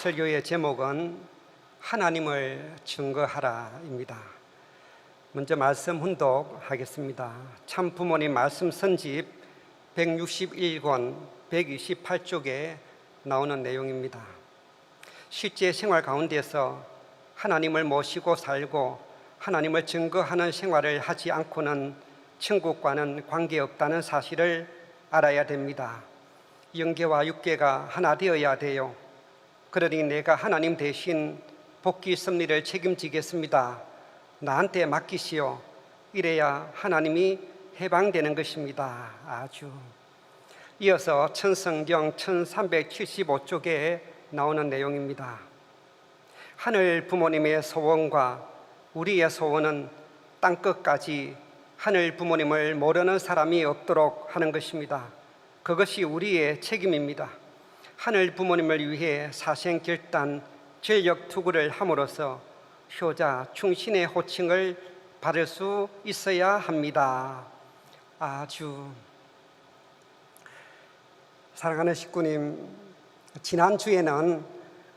설교의 제목은 하나님을 증거하라입니다. 먼저 말씀 훈독하겠습니다. 참 부모님 말씀 선집 161권 128쪽에 나오는 내용입니다. 실제 생활 가운데서 하나님을 모시고 살고 하나님을 증거하는 생활을 하지 않고는 천국과는 관계없다는 사실을 알아야 됩니다. 영계와 육계가 하나 되어야 돼요. 그러니 내가 하나님 대신 복귀 섭리를 책임지겠습니다. 나한테 맡기시오. 이래야 하나님이 해방되는 것입니다. 아주. 이어서 천성경 1375쪽에 나오는 내용입니다. 하늘 부모님의 소원과 우리의 소원은 땅끝까지 하늘 부모님을 모르는 사람이 없도록 하는 것입니다. 그것이 우리의 책임입니다. 하늘 부모님을 위해 사생결단, 전력투구를 함으로써 효자, 충신의 호칭을 받을 수 있어야 합니다. 아주. 사랑하는 식구님, 지난주에는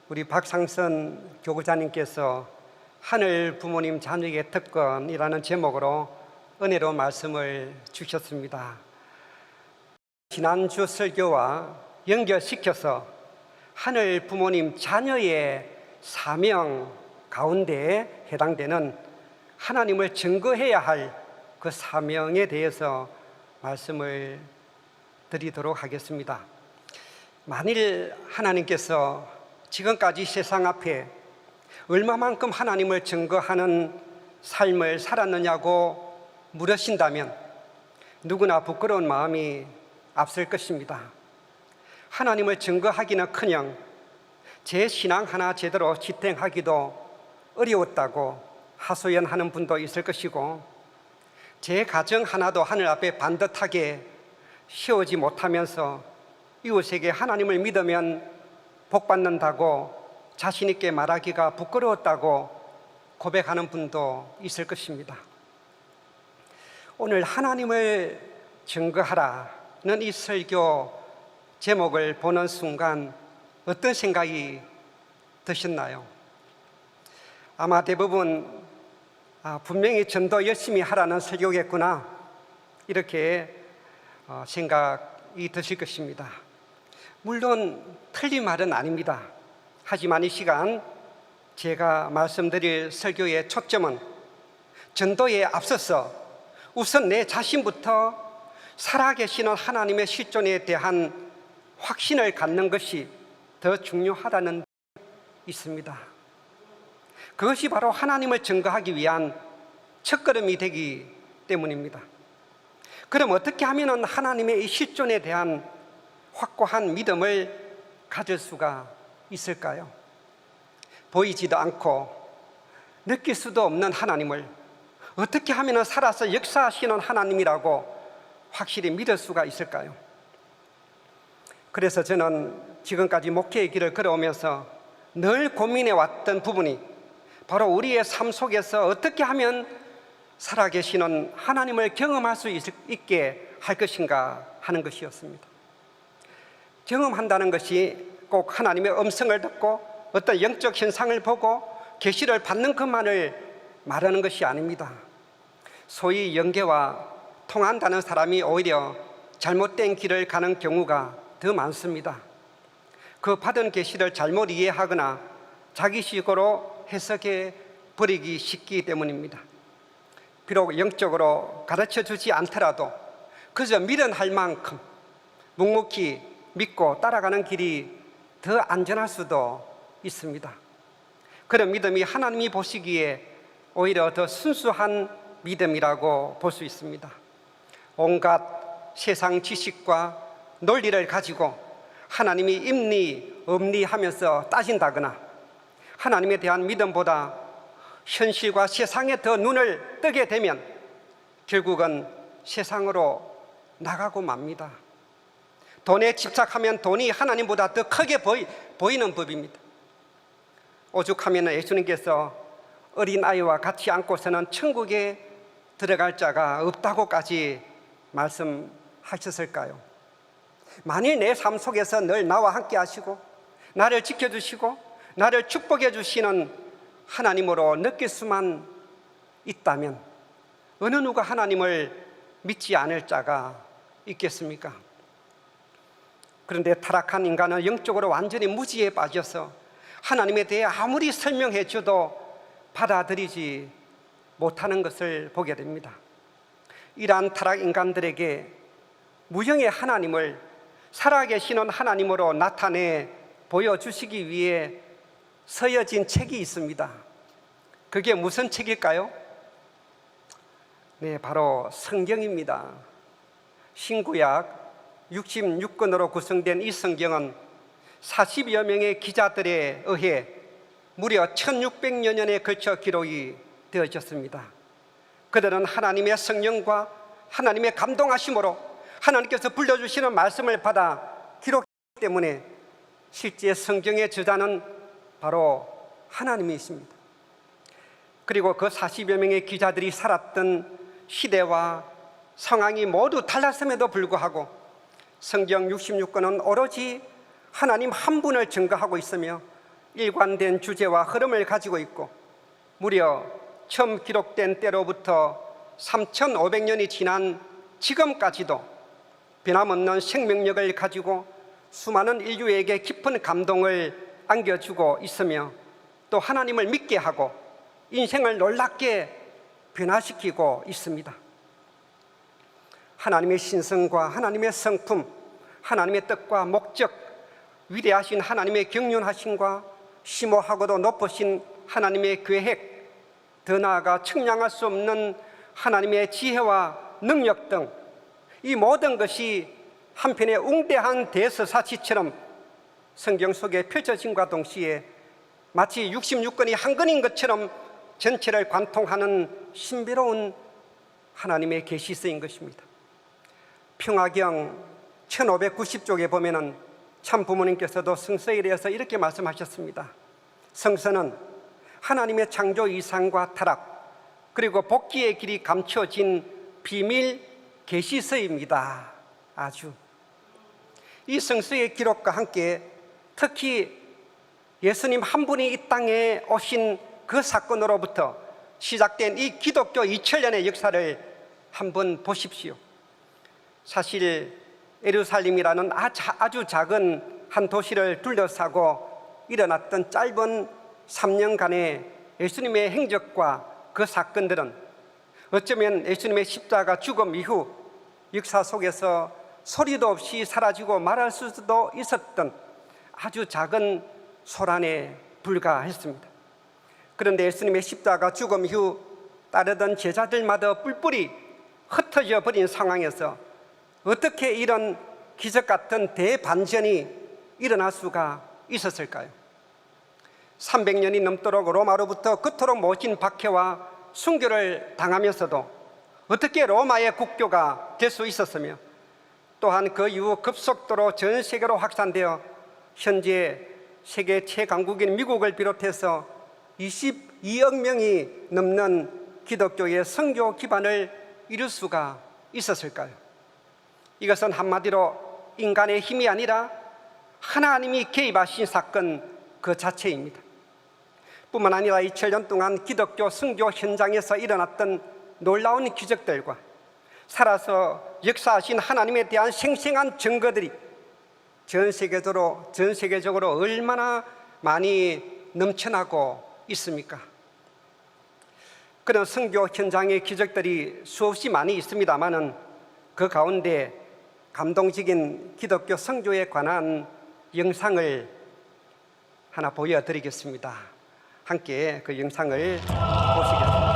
우리 박상선 교구자님께서 하늘 부모님 자녀의 특권이라는 제목으로 은혜로운 말씀을 주셨습니다. 지난주 설교와 연결시켜서 하늘 부모님 자녀의 사명 가운데 해당되는 하나님을 증거해야 할 그 사명에 대해서 말씀을 드리도록 하겠습니다. 만일 하나님께서 지금까지 세상 앞에 얼마만큼 하나님을 증거하는 삶을 살았느냐고 물으신다면 누구나 부끄러운 마음이 앞설 것입니다. 하나님을 증거하기는커녕 제 신앙 하나 제대로 지탱하기도 어려웠다고 하소연하는 분도 있을 것이고, 제 가정 하나도 하늘 앞에 반듯하게 세우지 못하면서 이웃에게 하나님을 믿으면 복받는다고 자신 있게 말하기가 부끄러웠다고 고백하는 분도 있을 것입니다. 오늘 하나님을 증거하라는 이 설교 제목을 보는 순간 어떤 생각이 드셨나요? 아마 대부분 분명히 전도 열심히 하라는 설교겠구나, 이렇게 생각이 드실 것입니다. 물론 틀린 말은 아닙니다. 하지만 이 시간 제가 말씀드릴 설교의 초점은 전도에 앞서서 우선 내 자신부터 살아계시는 하나님의 실존에 대한 확신을 갖는 것이 더 중요하다는 데 있습니다. 그것이 바로 하나님을 증거하기 위한 첫걸음이 되기 때문입니다. 그럼 어떻게 하면 하나님의 이 실존에 대한 확고한 믿음을 가질 수가 있을까요? 보이지도 않고 느낄 수도 없는 하나님을 어떻게 하면 살아서 역사하시는 하나님이라고 확실히 믿을 수가 있을까요? 그래서 저는 지금까지 목회의 길을 걸어오면서 늘 고민해 왔던 부분이 바로 우리의 삶 속에서 어떻게 하면 살아계시는 하나님을 경험할 수 있게 할 것인가 하는 것이었습니다. 경험한다는 것이 꼭 하나님의 음성을 듣고 어떤 영적 현상을 보고 계시를 받는 것만을 말하는 것이 아닙니다. 소위 영계와 통한다는 사람이 오히려 잘못된 길을 가는 경우가 더 많습니다. 그 받은 계시를 잘못 이해하거나 자기식으로 해석해 버리기 쉽기 때문입니다. 비록 영적으로 가르쳐 주지 않더라도 그저 미련할 만큼 묵묵히 믿고 따라가는 길이 더 안전할 수도 있습니다. 그런 믿음이 하나님이 보시기에 오히려 더 순수한 믿음이라고 볼 수 있습니다. 온갖 세상 지식과 논리를 가지고 하나님이 있니 없니 하면서 따진다거나 하나님에 대한 믿음보다 현실과 세상에 더 눈을 뜨게 되면 결국은 세상으로 나가고 맙니다. 돈에 집착하면 돈이 하나님보다 더 크게 보이는 법입니다. 오죽하면 예수님께서 어린아이와 같이 안고서는 천국에 들어갈 자가 없다고까지 말씀하셨을까요? 만일 내 삶 속에서 늘 나와 함께 하시고 나를 지켜주시고 나를 축복해 주시는 하나님으로 느낄 수만 있다면 어느 누가 하나님을 믿지 않을 자가 있겠습니까? 그런데 타락한 인간은 영적으로 완전히 무지에 빠져서 하나님에 대해 아무리 설명해 줘도 받아들이지 못하는 것을 보게 됩니다. 이러한 타락 인간들에게 무형의 하나님을 살아계시는 하나님으로 나타내 보여주시기 위해 서여진 책이 있습니다. 그게 무슨 책일까요? 네, 바로 성경입니다. 신구약 66권으로 구성된 이 성경은 40여 명의 기자들에 의해 무려 1600여 년에 걸쳐 기록이 되어졌습니다. 그들은 하나님의 성령과 하나님의 감동하심으로 하나님께서 불러주시는 말씀을 받아 기록했기 때문에 실제 성경의 저자는 바로 하나님이십니다. 그리고 그 40여 명의 기자들이 살았던 시대와 상황이 모두 달랐음에도 불구하고 성경 66권은 오로지 하나님 한 분을 증거하고 있으며 일관된 주제와 흐름을 가지고 있고 무려 처음 기록된 때로부터 3500년이 지난 지금까지도 변함없는 생명력을 가지고 수많은 인류에게 깊은 감동을 안겨주고 있으며 또 하나님을 믿게 하고 인생을 놀랍게 변화시키고 있습니다. 하나님의 신성과 하나님의 성품, 하나님의 뜻과 목적, 위대하신 하나님의 경륜하심과 심오하고도 높으신 하나님의 계획, 더 나아가 측량할 수 없는 하나님의 지혜와 능력 등 이 모든 것이 한편의 웅대한 대서사시처럼 성경 속에 펼쳐짐과 동시에 마치 66권이 한 권인 것처럼 전체를 관통하는 신비로운 하나님의 계시서인 것입니다. 평화경 1590쪽에 보면은 참 부모님께서도 성서에 대해서 이렇게 말씀하셨습니다. 성서는 하나님의 창조 이상과 타락 그리고 복귀의 길이 감춰진 비밀 계시서입니다. 아주 이 성서의 기록과 함께 특히 예수님 한 분이 이 땅에 오신 그 사건으로부터 시작된 이 기독교 2000년의 역사를 한번 보십시오. 사실 예루살렘이라는 아주 작은 한 도시를 둘러싸고 일어났던 짧은 3년간의 예수님의 행적과 그 사건들은 어쩌면 예수님의 십자가 죽음 이후 역사 속에서 소리도 없이 사라지고 말할 수도 있었던 아주 작은 소란에 불과했습니다. 그런데 예수님의 십자가 죽음 이후 따르던 제자들마다 뿔뿔이 흩어져 버린 상황에서 어떻게 이런 기적 같은 대반전이 일어날 수가 있었을까요? 300년이 넘도록 로마로부터 그토록 모진 박해와 순교를 당하면서도 어떻게 로마의 국교가 될 수 있었으며 또한 그 이후 급속도로 전 세계로 확산되어 현재 세계 최강국인 미국을 비롯해서 22억 명이 넘는 기독교의 선교 기반을 이룰 수가 있었을까요? 이것은 한마디로 인간의 힘이 아니라 하나님이 개입하신 사건 그 자체입니다. 뿐만 아니라 2000년 동안 기독교 선교 현장에서 일어났던 놀라운 기적들과 살아서 역사하신 하나님에 대한 생생한 증거들이 전 세계적으로 얼마나 많이 넘쳐나고 있습니까? 그런 선교 현장의 기적들이 수없이 많이 있습니다만은 그 가운데 감동적인 기독교 선교에 관한 영상을 하나 보여드리겠습니다. 함께 그 영상을 보시겠습니다.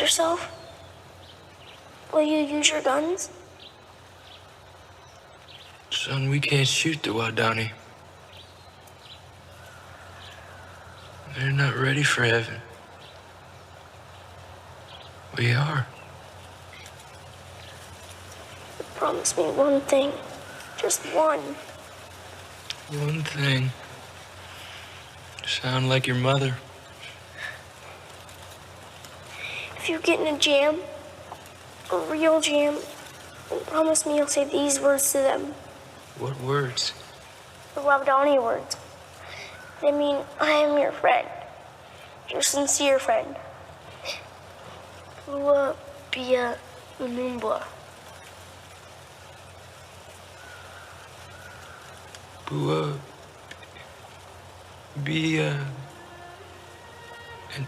yourself? Will you use your guns? Son, we can't shoot the Wadani. They're not ready for heaven. We are. Promise me one thing. Just one. One thing. Sound like your mother. If you get in a jam, a real jam, then promise me you'll say these words to them. What words? The Waodani words. They mean, I am your friend. Your sincere friend. Bua Bia Unumbwa. Bua. Bia. And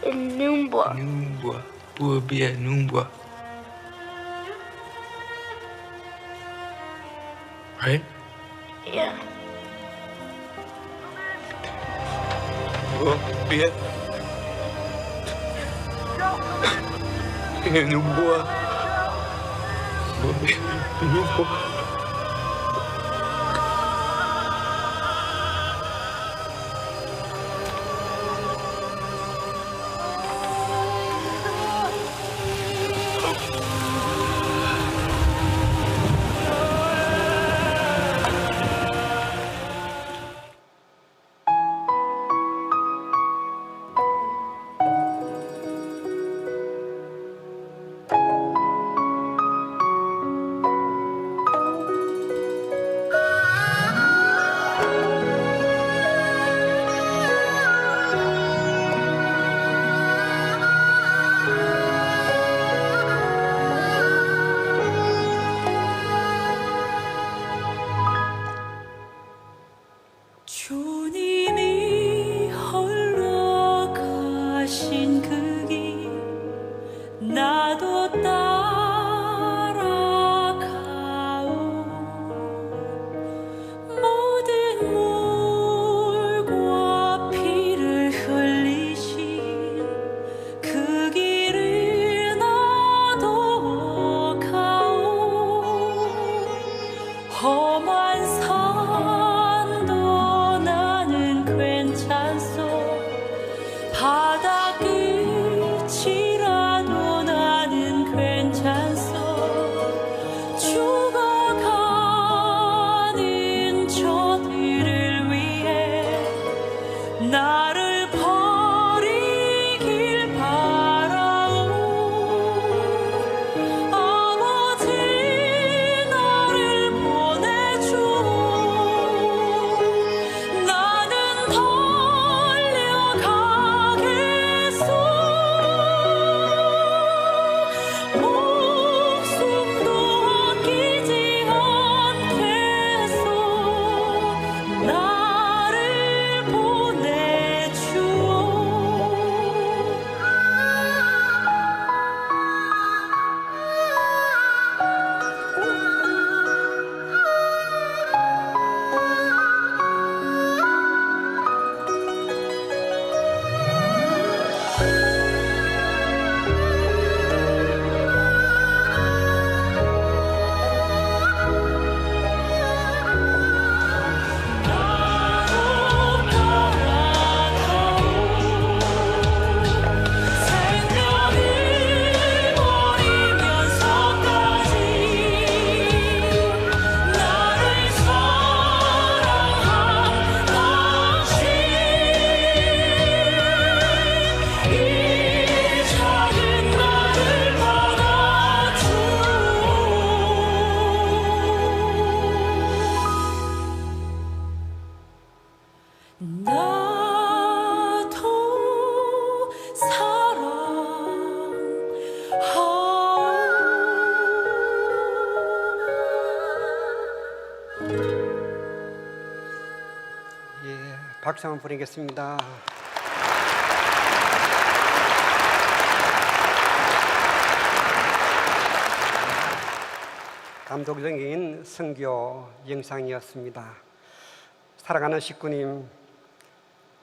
Unumbwa. Numbwa. Bua Bia Numbwa. Right? Yeah. Bua Bia. Numbwa. Bua Bia Numbwa. 주님이 홀로 가신 그 길 나도 따라가오 모든 물과 피를 흘리신 그 길을 나도 가오 험한 산도 나는 괜찮소 바다 끝이라도 나는 괜찮소 죽어가는 저들을 위해 나를 버리길 바라오 아버지 나를 보내주오 나는 달려가겠소 목숨도 아끼지 않겠소 나를 보내주오 나로 따라가오 생명을 버리면서까지 나를 사랑한 당신 이 작은 나를 받아주오 나도 예, 박수 한번 보내겠습니다. 감동적인 선교 영상이었습니다. 사랑하는 식구님,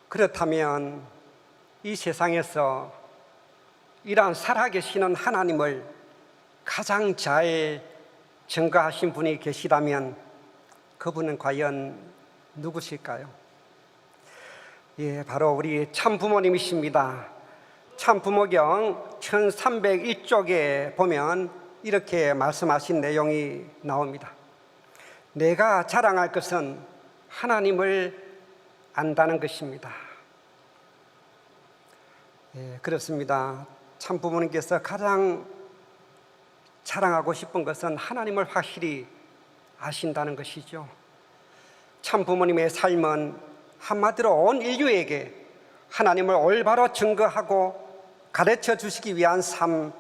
그렇다면 이 세상에서 이러한 살아계시는 하나님을 가장 잘 증거하신 분이 계시다면 그분은 과연 누구실까요? 예, 바로 우리 참부모님이십니다. 참부모경 1301쪽에 보면 이렇게 말씀하신 내용이 나옵니다. 내가 자랑할 것은 하나님을 안다는 것입니다. 예, 그렇습니다. 참부모님께서 가장 자랑하고 싶은 것은 하나님을 확실히 아신다는 것이죠. 참부모님의 삶은 한마디로 온 인류에게 하나님을 올바로 증거하고 가르쳐 주시기 위한 삶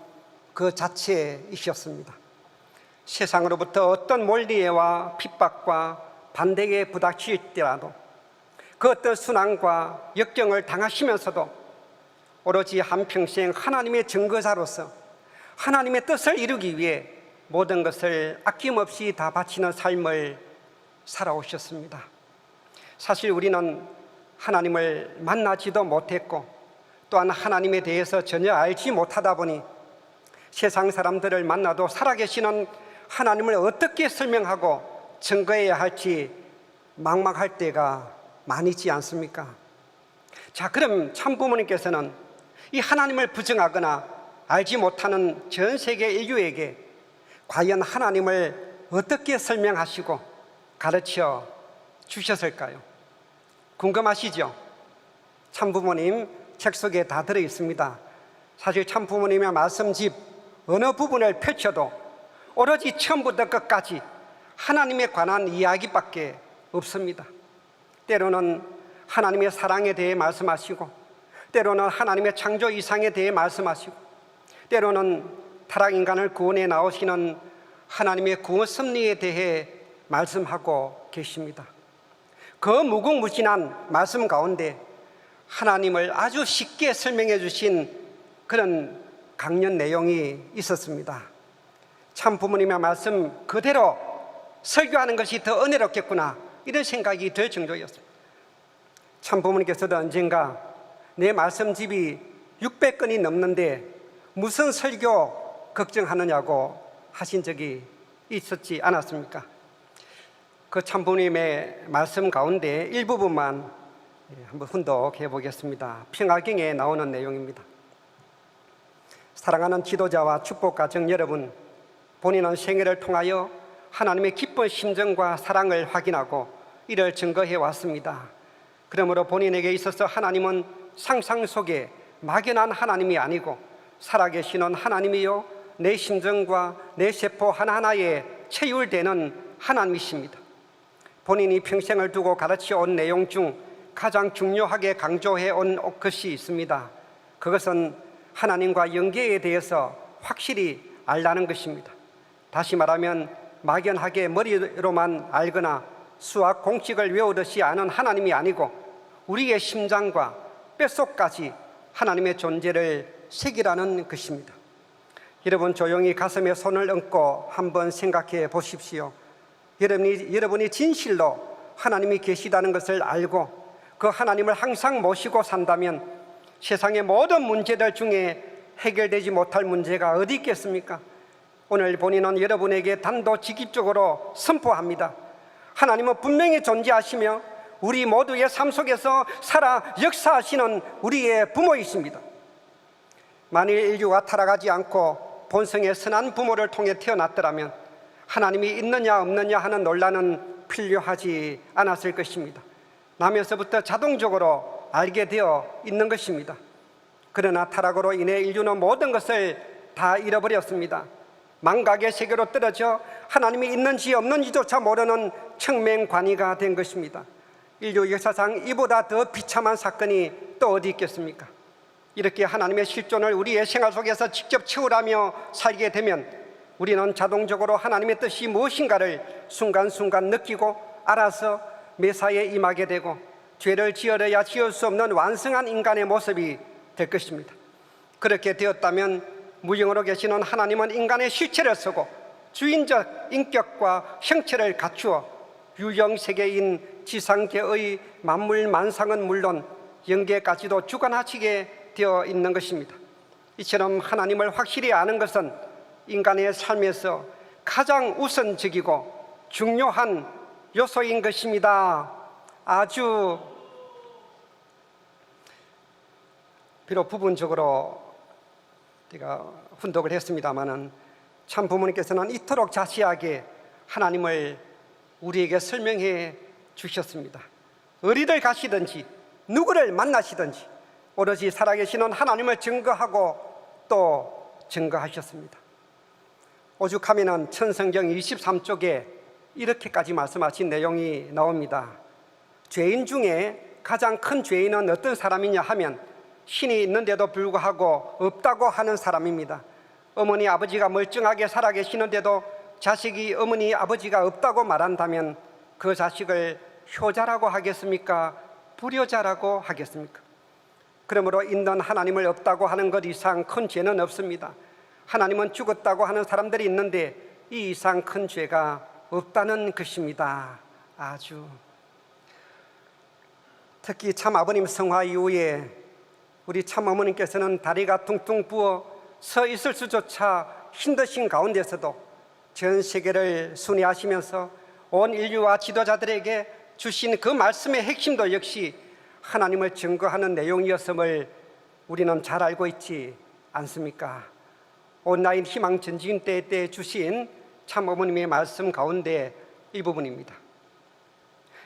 그 자체이셨습니다. 세상으로부터 어떤 몰리에와 핍박과 반대에 부닥칠지라도 그 어떤 순환과 역경을 당하시면서도 오로지 한평생 하나님의 증거자로서 하나님의 뜻을 이루기 위해 모든 것을 아낌없이 다 바치는 삶을 살아오셨습니다. 사실 우리는 하나님을 만나지도 못했고 또한 하나님에 대해서 전혀 알지 못하다 보니 세상 사람들을 만나도 살아계시는 하나님을 어떻게 설명하고 증거해야 할지 막막할 때가 많이 있지 않습니까? 자, 그럼 참부모님께서는 이 하나님을 부정하거나 알지 못하는 전 세계 인류에게 과연 하나님을 어떻게 설명하시고 가르쳐 주셨을까요? 궁금하시죠? 참부모님 책 속에 다 들어 있습니다. 사실 참부모님의 말씀집 어느 부분을 펼쳐도 오로지 처음부터 끝까지 하나님에 관한 이야기밖에 없습니다. 때로는 하나님의 사랑에 대해 말씀하시고 때로는 하나님의 창조 이상에 대해 말씀하시고 때로는 타락 인간을 구원해 나오시는 하나님의 구원 섭리에 대해 말씀하고 계십니다. 그 무궁무진한 말씀 가운데 하나님을 아주 쉽게 설명해 주신 그런 강연 내용이 있었습니다. 참 부모님의 말씀 그대로 설교하는 것이 더 은혜롭겠구나 이런 생각이 들 정도였습니다. 참 부모님께서도 언젠가 내 말씀집이 600건이 넘는데 무슨 설교 걱정하느냐고 하신 적이 있었지 않았습니까? 그 참부모님의 말씀 가운데 일부분만 한번 훈독해 보겠습니다. 평화경에 나오는 내용입니다. 사랑하는 지도자와 축복가정 여러분, 본인은 생애를 통하여 하나님의 기쁜 심정과 사랑을 확인하고 이를 증거해 왔습니다. 그러므로 본인에게 있어서 하나님은 상상 속에 막연한 하나님이 아니고 살아계시는 하나님이요 내 심정과 내 세포 하나하나에 체율되는 하나님이십니다. 본인이 평생을 두고 가르쳐 온 내용 중 가장 중요하게 강조해 온 것이 있습니다. 그것은 하나님과 연계에 대해서 확실히 알라는 것입니다. 다시 말하면 막연하게 머리로만 알거나 수학 공식을 외우듯이 아는 하나님이 아니고 우리의 심장과 뼛속까지 하나님의 존재를 새기라는 것입니다. 여러분 조용히 가슴에 손을 얹고 한번 생각해 보십시오. 여러분이 진실로 하나님이 계시다는 것을 알고 그 하나님을 항상 모시고 산다면 세상의 모든 문제들 중에 해결되지 못할 문제가 어디 있겠습니까? 오늘 본인은 여러분에게 단도직입적으로 선포합니다. 하나님은 분명히 존재하시며 우리 모두의 삶 속에서 살아 역사하시는 우리의 부모이십니다. 만일 인류가 타락하지 않고 본성의 선한 부모를 통해 태어났더라면 하나님이 있느냐 없느냐 하는 논란은 필요하지 않았을 것입니다. 나면서부터 자동적으로 알게 되어 있는 것입니다. 그러나 타락으로 인해 인류는 모든 것을 다 잃어버렸습니다. 망각의 세계로 떨어져 하나님이 있는지 없는지조차 모르는 청맹관이가 된 것입니다. 인류 역사상 이보다 더 비참한 사건이 또 어디 있겠습니까? 이렇게 하나님의 실존을 우리의 생활 속에서 직접 채우라며 살게 되면 우리는 자동적으로 하나님의 뜻이 무엇인가를 순간순간 느끼고 알아서 매사에 임하게 되고 죄를 지으려야 지을 수 없는 완성한 인간의 모습이 될 것입니다. 그렇게 되었다면 무형으로 계시는 하나님은 인간의 실체를 쓰고 주인적 인격과 형체를 갖추어 유형세계인 지상계의 만물 만상은 물론 영계까지도 주관하시게 되어 있는 것입니다. 이처럼 하나님을 확실히 아는 것은 인간의 삶에서 가장 우선적이고 중요한 요소인 것입니다. 아주 비록 부분적으로 제가 훈독을 했습니다마는 참 부모님께서는 이토록 자세하게 하나님을 우리에게 설명해 주셨습니다. 어디를 가시든지 누구를 만나시든지 오로지 살아계시는 하나님을 증거하고 또 증거하셨습니다. 오죽하면 천성경 23쪽에 이렇게까지 말씀하신 내용이 나옵니다. 죄인 중에 가장 큰 죄인은 어떤 사람이냐 하면 신이 있는데도 불구하고 없다고 하는 사람입니다. 어머니 아버지가 멀쩡하게 살아계시는데도 자식이 어머니 아버지가 없다고 말한다면 그 자식을 효자라고 하겠습니까? 불효자라고 하겠습니까? 그러므로 있는 하나님을 없다고 하는 것 이상 큰 죄는 없습니다. 하나님은 죽었다고 하는 사람들이 있는데 이 이상 큰 죄가 없다는 것입니다. 아주 특히 참 아버님 성화 이후에 우리 참 어머님께서는 다리가 퉁퉁 부어 서 있을 수조차 힘드신 가운데서도 전 세계를 순회하시면서 온 인류와 지도자들에게 주신 그 말씀의 핵심도 역시 하나님을 증거하는 내용이었음을 우리는 잘 알고 있지 않습니까? 온라인 희망 전지인 때 주신 참 어머님의 말씀 가운데 일부분입니다.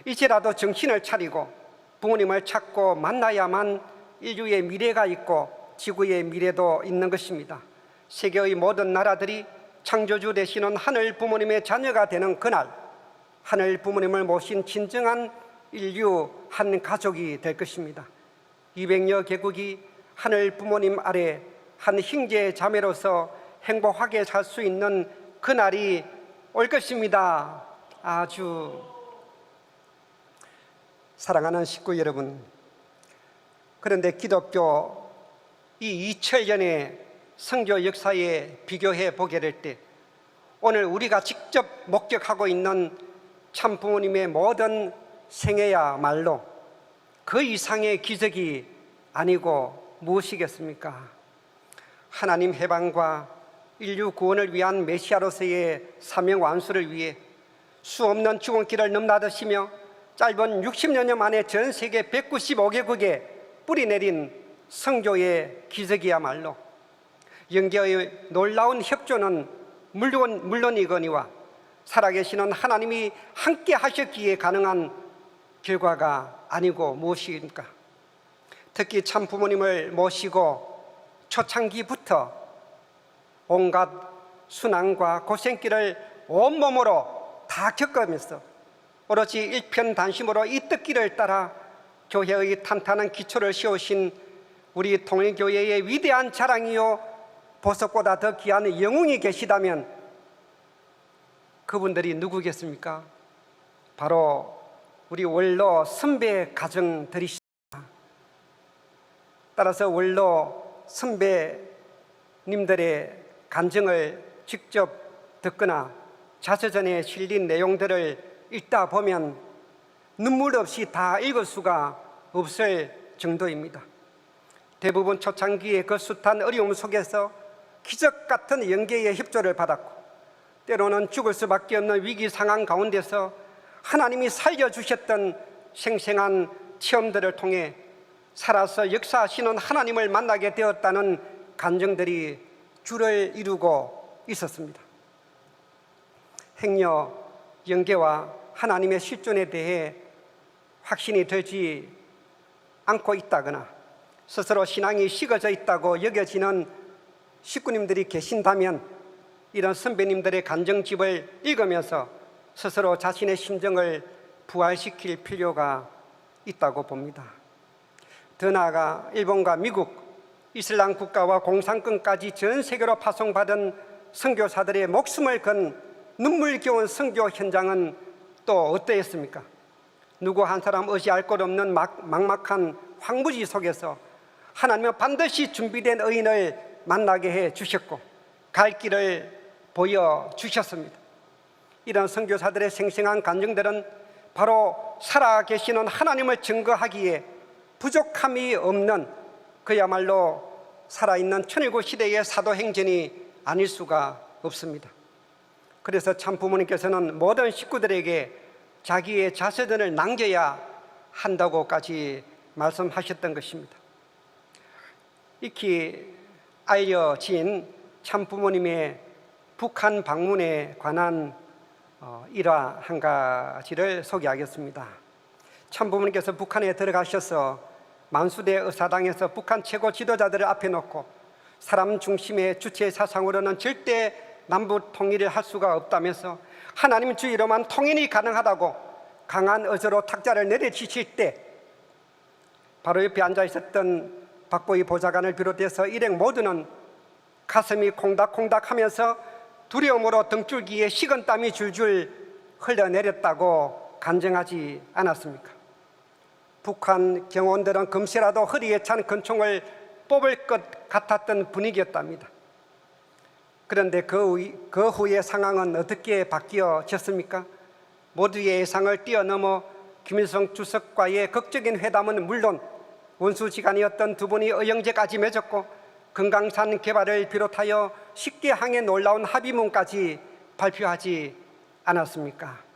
이제라도 정신을 차리고 부모님을 찾고 만나야만 인류의 미래가 있고 지구의 미래도 있는 것입니다. 세계의 모든 나라들이 창조주 되시는 하늘 부모님의 자녀가 되는 그날, 하늘 부모님을 모신 진정한 인류 한 가족이 될 것입니다. 200여 개국이 하늘 부모님 아래 한 형제 자매로서 행복하게 살 수 있는 그날이 올 것입니다. 아주 사랑하는 식구 여러분, 그런데 기독교 이 2000년의 선교 역사에 비교해 보게 될 때 오늘 우리가 직접 목격하고 있는 참 부모님의 모든 생애야말로 그 이상의 기적이 아니고 무엇이겠습니까? 하나님 해방과 인류 구원을 위한 메시아로서의 사명 완수를 위해 수없는 죽음길을 넘나드시며 짧은 60년여 만에 전 세계 195개국에 뿌리 내린 선교의 기적이야말로 영계의 놀라운 협조는 물론이거니와 살아계시는 하나님이 함께 하셨기에 가능한 결과가 아니고 무엇입니까? 특히 참 부모님을 모시고 초창기부터 온갖 순환과 고생길을 온몸으로 다 겪으면서 오로지 일편단심으로 이 뜻길을 따라 교회의 탄탄한 기초를 씌우신 우리 통일교회의 위대한 자랑이요 보석보다 더 귀한 영웅이 계시다면 그분들이 누구겠습니까? 바로 우리 원로 선배 가정들이십니다. 따라서 원로 선배님들의 간증을 직접 듣거나 자서전에 실린 내용들을 읽다 보면 눈물 없이 다 읽을 수가 없을 정도입니다. 대부분 초창기의 그 숱한 어려움 속에서 기적 같은 영계의 협조를 받았고 때로는 죽을 수밖에 없는 위기 상황 가운데서 하나님이 살려주셨던 생생한 체험들을 통해 살아서 역사하시는 하나님을 만나게 되었다는 간증들이 줄을 이루고 있었습니다. 행여 영계와 하나님의 실존에 대해 확신이 들지 않고 있다거나 스스로 신앙이 식어져 있다고 여겨지는 식구님들이 계신다면 이런 선배님들의 간증집을 읽으면서 스스로 자신의 심정을 부활시킬 필요가 있다고 봅니다. 더 나아가 일본과 미국, 이슬람 국가와 공산권까지 전 세계로 파송받은 선교사들의 목숨을 건 눈물겨운 선교 현장은 또 어떠했습니까? 누구 한 사람 의지할 것 없는 막막한 황무지 속에서 하나님은 반드시 준비된 의인을 만나게 해 주셨고 갈 길을 보여주셨습니다. 이런 선교사들의 생생한 간증들은 바로 살아계시는 하나님을 증거하기에 부족함이 없는 그야말로 살아있는 천일국 시대의 사도행전이 아닐 수가 없습니다. 그래서 참 부모님께서는 모든 식구들에게 자기의 자서전을 남겨야 한다고까지 말씀하셨던 것입니다. 익히 알려진 참 부모님의 북한 방문에 관한 일화 한 가지를 소개하겠습니다. 참 부모님께서 북한에 들어가셔서 만수대 의사당에서 북한 최고 지도자들을 앞에 놓고 사람 중심의 주체 사상으로는 절대 남북 통일을 할 수가 없다면서 하나님 주의로만 통일이 가능하다고 강한 어조로 탁자를 내려치실 때 바로 옆에 앉아 있었던 박보희 보좌관을 비롯해서 일행 모두는 가슴이 콩닥콩닥하면서 두려움으로 등줄기에 식은땀이 줄줄 흘러내렸다고 간증하지 않았습니까? 북한 경호원들은 금시라도 허리에 찬 권총을 뽑을 것 같았던 분위기였답니다. 그런데 그 후의 상황은 어떻게 바뀌어졌습니까? 모두의 예상을 뛰어넘어 김일성 주석과의 극적인 회담은 물론 원수지간이었던 두 분이 의형제까지 맺었고 금강산 개발을 비롯하여 쉽게 항해 놀라운 합의문까지 발표하지 않았습니까?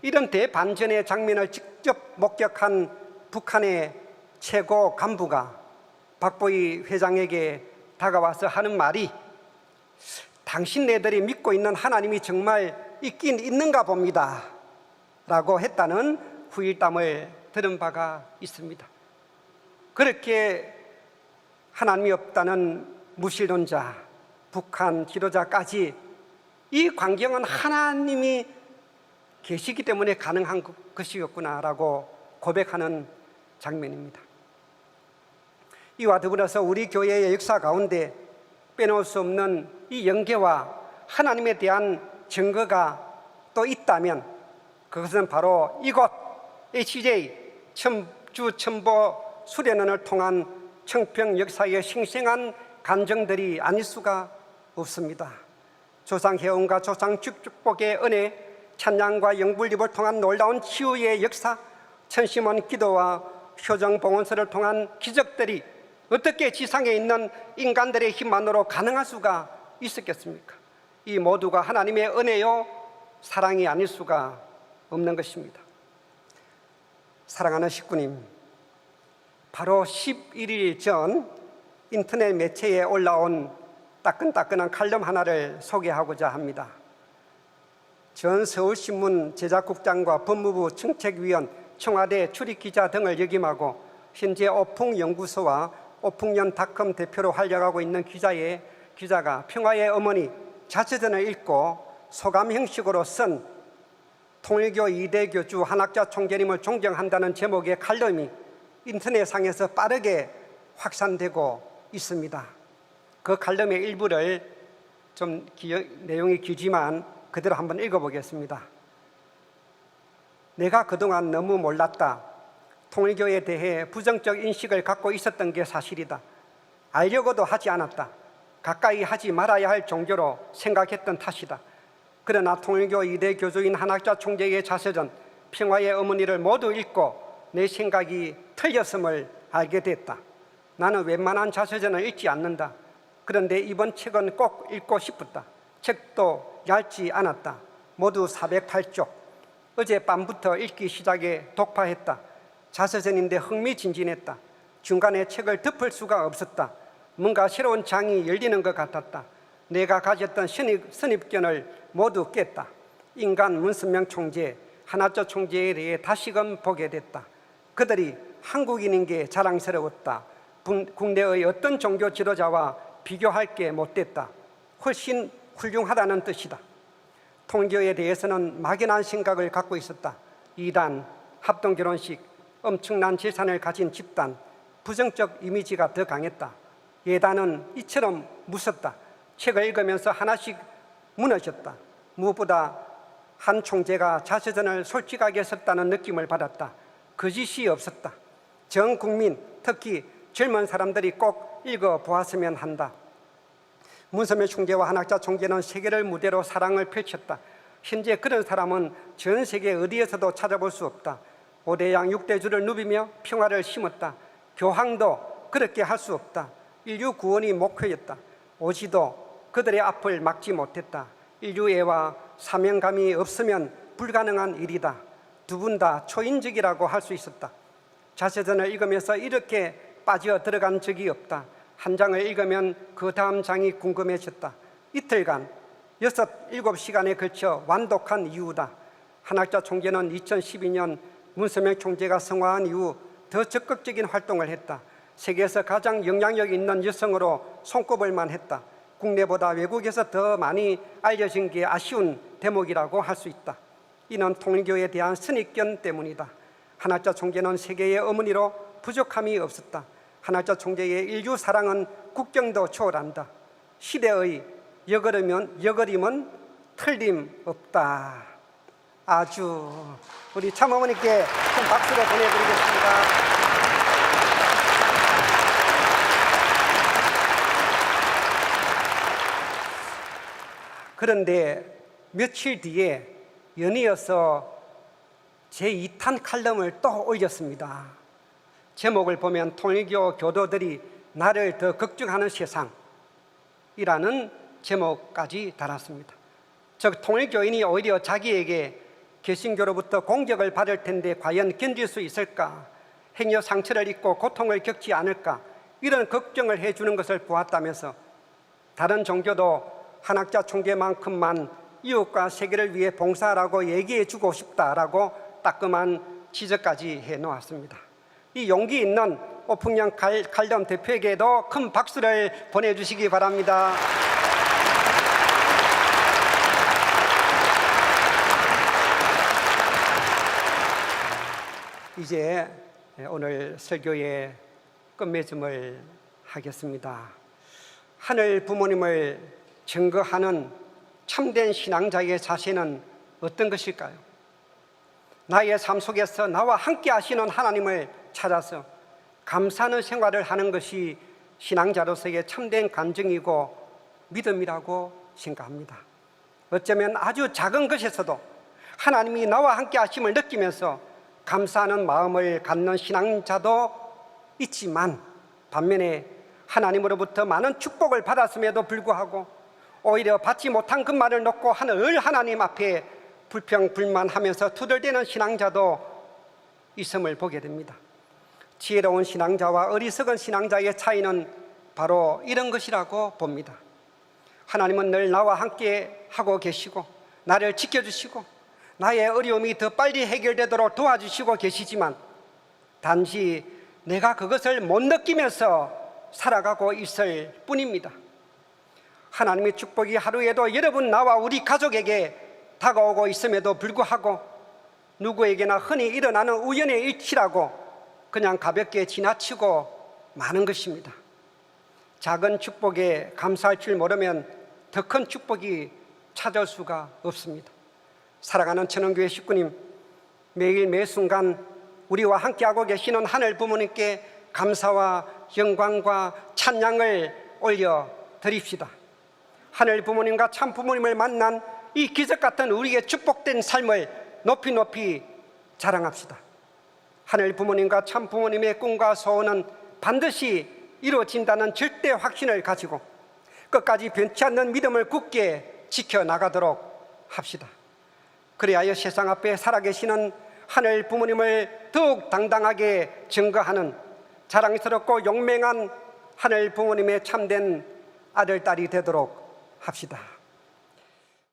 이런 대반전의 장면을 직접 목격한 북한의 최고 간부가 박보희 회장에게 다가와서 하는 말이 당신네들이 믿고 있는 하나님이 정말 있긴 있는가 봅니다 라고 했다는 후일담을 들은 바가 있습니다. 그렇게 하나님이 없다는 무신론자, 북한 지도자까지 이 광경은 하나님이 계시기 때문에 가능한 것이었구나라고 고백하는 장면입니다. 이와 더불어서 우리 교회의 역사 가운데 빼놓을 수 없는 이 연계와 하나님에 대한 증거가 또 있다면 그것은 바로 이곳 HJ 첨주 수련원을 통한 청평 역사의 생생한 간증들이 아닐 수가 없습니다. 조상 해원과 조상 축복의 은혜, 찬양과 영불립을 통한 놀라운 치유의 역사, 천심원 기도와 효정 봉헌서를 통한 기적들이 어떻게 지상에 있는 인간들의 힘만으로 가능할 수가 있었겠습니까? 이 모두가 하나님의 은혜요 사랑이 아닐 수가 없는 것입니다. 사랑하는 식구님, 바로 11일 전 인터넷 매체에 올라온 따끈따끈한 칼럼 하나를 소개하고자 합니다. 전 서울신문 제작국장과 법무부 정책위원, 청와대 출입기자 등을 역임하고 현재 오풍연구소와 오풍연닷컴 대표로 활약하고 있는 기자가 평화의 어머니 자서전을 읽고 소감 형식으로 쓴 통일교 2대 교주 한학자 총재님을 존경한다는 제목의 칼럼이 인터넷상에서 빠르게 확산되고 있습니다. 그 칼럼의 일부를 내용이 길지만 그대로 한번 읽어보겠습니다. 내가 그동안 너무 몰랐다. 통일교에 대해 부정적 인식을 갖고 있었던 게 사실이다. 알려고도 하지 않았다. 가까이 하지 말아야 할 종교로 생각했던 탓이다. 그러나 통일교 2대 교주인 한학자 총재의 자서전 평화의 어머니를 모두 읽고 내 생각이 틀렸음을 알게 됐다. 나는 웬만한 자서전을 읽지 않는다. 그런데 이번 책은 꼭 읽고 싶었다. 책도 얇지 않았다. 모두 408쪽. 어젯밤부터 읽기 시작해 독파했다. 자서전인데 흥미진진했다. 중간에 책을 덮을 수가 없었다. 뭔가 새로운 장이 열리는 것 같았다. 내가 가졌던 선입견을 모두 깼다. 인간 문선명 총재, 한학자 총재에 대해 다시금 보게 됐다. 그들이 한국인인 게 자랑스러웠다. 국내의 어떤 종교 지도자와 비교할 게 못됐다. 훨씬 훌륭하다는 뜻이다. 통일교에 대해서는 막연한 생각을 갖고 있었다. 이단, 합동결혼식, 엄청난 재산을 가진 집단, 부정적 이미지가 더 강했다. 예단은 이처럼 무섭다. 책을 읽으면서 하나씩 무너졌다. 무엇보다 한 총재가 자서전을 솔직하게 썼다는 느낌을 받았다. 거짓이 없었다. 전 국민, 특히 젊은 사람들이 꼭 읽어보았으면 한다. 문선명 총재와 한학자 총재는 세계를 무대로 사랑을 펼쳤다. 현재 그런 사람은 전 세계 어디에서도 찾아볼 수 없다. 5대양 6대주를 누비며 평화를 심었다. 교황도 그렇게 할 수 없다. 인류 구원이 목표였다. 오지도 그들의 앞을 막지 못했다. 인류애와 사명감이 없으면 불가능한 일이다. 두 분 다 초인적이라고 할 수 있었다. 자서전을 읽으면서 이렇게 빠져 들어간 적이 없다. 한 장을 읽으면 그 다음 장이 궁금해졌다. 이틀간 6, 7시간에 걸쳐 완독한 이유다. 한학자 총재는 2012년 문선명 총재가 성화한 이후 더 적극적인 활동을 했다. 세계에서 가장 영향력 있는 여성으로 손꼽을 만했다. 국내보다 외국에서 더 많이 알려진 게 아쉬운 대목이라고 할 수 있다. 이는 통일교에 대한 선입견 때문이다. 한학자 총재는 세계의 어머니로 부족함이 없었다. 한학자 총재의 인류 사랑은 국경도 초월한다. 시대의 여걸임은 틀림없다. 아주 우리 참어머니께 큰 박수를 보내드리겠습니다. 그런데 며칠 뒤에 연이어서 제2탄 칼럼을 또 올렸습니다. 제목을 보면 통일교 교도들이 나를 더 걱정하는 세상이라는 제목까지 달았습니다. 즉 통일교인이 오히려 자기에게 개신교로부터 공격을 받을 텐데 과연 견딜 수 있을까? 행여 상처를 입고 고통을 겪지 않을까? 이런 걱정을 해주는 것을 보았다면서 다른 종교도 한학자 총재만큼만 이웃과 세계를 위해 봉사하라고 얘기해주고 싶다라고 따끔한 지적까지 해놓았습니다. 이 용기 있는 오풍양 칼럼 대표에게도 큰 박수를 보내주시기 바랍니다. 이제 오늘 설교의 끝맺음을 하겠습니다. 하늘 부모님을 증거하는 참된 신앙자의 자세는 어떤 것일까요? 나의 삶 속에서 나와 함께 하시는 하나님을 찾아서 감사하는 생활을 하는 것이 신앙자로서의 참된 간증이고 믿음이라고 생각합니다. 어쩌면 아주 작은 것에서도 하나님이 나와 함께 하심을 느끼면서 감사하는 마음을 갖는 신앙자도 있지만 반면에 하나님으로부터 많은 축복을 받았음에도 불구하고 오히려 받지 못한 것만을 놓고 늘 하나님 앞에 불평불만하면서 투덜대는 신앙자도 있음을 보게 됩니다. 지혜로운 신앙자와 어리석은 신앙자의 차이는 바로 이런 것이라고 봅니다. 하나님은 늘 나와 함께 하고 계시고 나를 지켜주시고 나의 어려움이 더 빨리 해결되도록 도와주시고 계시지만 단지 내가 그것을 못 느끼면서 살아가고 있을 뿐입니다. 하나님의 축복이 하루에도 여러분 나와 우리 가족에게 다가오고 있음에도 불구하고 누구에게나 흔히 일어나는 우연의 일치라고 그냥 가볍게 지나치고 마는 것입니다. 작은 축복에 감사할 줄 모르면 더 큰 축복이 찾아올 수가 없습니다. 사랑하는 천원교회 식구님, 매일 매순간 우리와 함께하고 계시는 하늘 부모님께 감사와 영광과 찬양을 올려 드립시다. 하늘 부모님과 참 부모님을 만난 이 기적 같은 우리의 축복된 삶을 높이 자랑합시다. 하늘 부모님과 참 부모님의 꿈과 소원은 반드시 이루어진다는 절대 확신을 가지고 끝까지 변치 않는 믿음을 굳게 지켜나가도록 합시다. 그래야 세상 앞에 살아계시는 하늘 부모님을 더욱 당당하게 증거하는 자랑스럽고 용맹한 하늘 부모님의 참된 아들, 딸이 되도록 합시다.